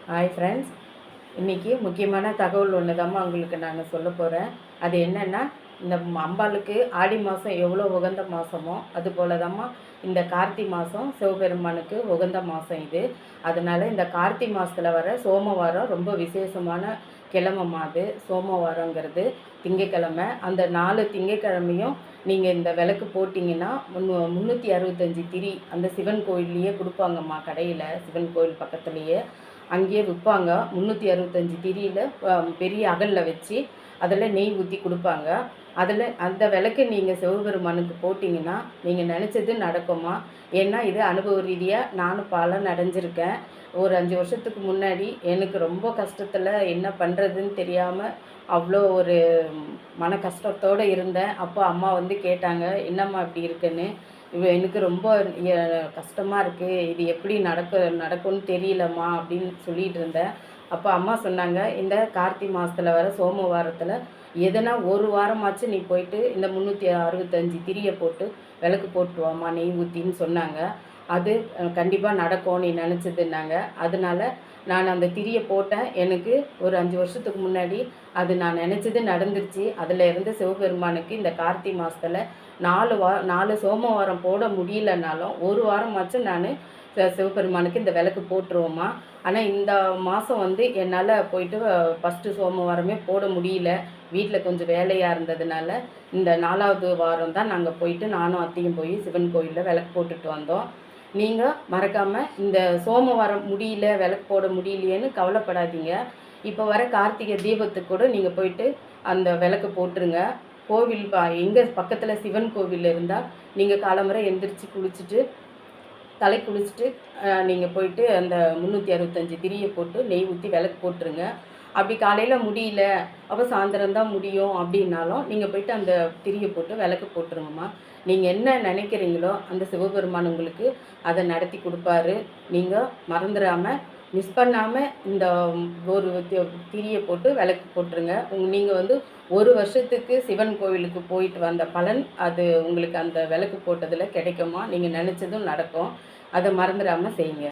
Hi friends, இன்றைக்கி முக்கியமான தகவல் ஒன்று தாம்மா உங்களுக்கு நான் சொல்ல போகிறேன். அது என்னென்னா, இந்த அம்பாளுக்கு ஆடி மாதம் எவ்வளோ உகந்த மாதமோ அதுபோல் தாம்மா இந்த கார்த்திகை மாதம் சிவபெருமானுக்கு உகந்த மாதம் இது. அதனால் இந்த கார்த்திகை மாதத்தில் வர சோமவாரம் ரொம்ப விசேஷமான கிழமைமா அது. சோமவாரங்கிறது திங்கக்கிழமை. அந்த 4 திங்கக்கிழமையும் நீங்கள் இந்த விளக்கு போட்டிங்கன்னா 365 திரி அந்த சிவன் கோயில்லையே கொடுப்பாங்கம்மா. கடையில் சிவன் கோயில் பக்கத்துலேயே அங்கேயே விற்பாங்க. 365 திரியில் பெரிய அகலில் வச்சு அதில் நெய் ஊற்றி கொடுப்பாங்க. அதில் அந்த விளக்கு நீங்கள் சிவபெருமானுக்கு போட்டிங்கன்னா நீங்கள் நினச்சது நடக்குமா. ஏன்னா இது அனுபவ ரீதியாக நானும் பலன் அடைஞ்சிருக்கேன். ஒரு 5 வருஷத்துக்கு முன்னாடி எனக்கு ரொம்ப கஷ்டத்தில் என்ன பண்ணுறதுன்னு தெரியாமல் அவ்வளோ ஒரு மன கஷ்டத்தோடு இருந்தேன். அப்போ அம்மா வந்து கேட்டாங்க, என்னம்மா இப்படி இருக்குன்னு. எனக்கு ரொம்ப கஷ்டமாக இருக்குது, இது எப்படி நடக்கும்னு தெரியலம்மா அப்படின்னு சொல்லிகிட்டு இருந்தேன். அப்போ அம்மா சொன்னாங்க, இந்த கார்த்திகை மாதத்தில் வர சோமவாரத்தில் எதனா ஒரு வாரமாச்சும் நீ போயிட்டு இந்த 365 திரியை போட்டு விளக்கு போட்டு வாம்மா நெய் ஊற்றின்னு சொன்னாங்க. அது கண்டிப்பாக நடக்கும் நீ நினச்சதுன்னாங்க. அதனால நான் அந்த திரியை போட்டேன். எனக்கு ஒரு 5 வருஷத்துக்கு முன்னாடி அது நான் நினச்சது நடந்துருச்சு. அதில் இருந்து சிவபெருமானுக்கு இந்த கார்த்திகை மாதத்தில் 4 சோமவாரம் போட முடியலனாலும் ஒரு வாரமாச்சும் நான் சிவபெருமானுக்கு இந்த விளக்கு போட்டுருவோம்மா. ஆனால் இந்த மாதம் வந்து என்னால் போயிட்டு ஃபஸ்ட்டு சோமவாரமே போட முடியல. வீட்டில் கொஞ்சம் வேலையாக இருந்ததுனால இந்த 4வது வாரம் தான் நாங்கள் போயிட்டு நானும் அத்தையும் போய் சிவன் கோயிலில் விளக்கு போட்டுட்டு வந்தோம். நீங்கள் மறக்காமல் இந்த சோமவாரம் முடியல, விளக்கு போட முடியலையேன்னு கவலைப்படாதீங்க. இப்போ வர கார்த்திகை தீபத்துக்கு கூட நீங்கள் போயிட்டு அந்த விளக்கு போட்டுருங்க. கோவில் எங்கே பக்கத்தில் சிவன் கோவில் இருந்தால் நீங்கள் காலம்பரை எந்திரிச்சு குளிச்சுட்டு தலை குளிச்சுட்டு நீங்கள் போயிட்டு அந்த 365 திரியை போட்டு நெய் ஊற்றி விளக்கு போட்டுருங்க. அப்படி காலையில் முடியல, அப்போ சாயந்தரம் தான் முடியும் அப்படின்னாலும் நீங்கள் போயிட்டு அந்த திரியை போட்டு விளக்கு போட்டுருங்கம்மா. நீங்கள் என்ன நினைக்கிறீங்களோ அந்த சிவபெருமான் உங்களுக்கு அதை நடத்தி கொடுப்பாரு. நீங்கள் மறந்துடாமல் மிஸ் பண்ணாமல் இந்த ஒரு திரியை போட்டு விளக்கு போட்டுருங்க. நீங்கள் வந்து ஒரு வருஷத்துக்கு சிவன் கோவிலுக்கு போயிட்டு வந்த பலன் அது உங்களுக்கு அந்த விளக்கு போட்டதில் கிடைக்குமா. நீங்கள் நினச்சதும் நடக்கும். அதை மறந்துடாமல் செய்யுங்க.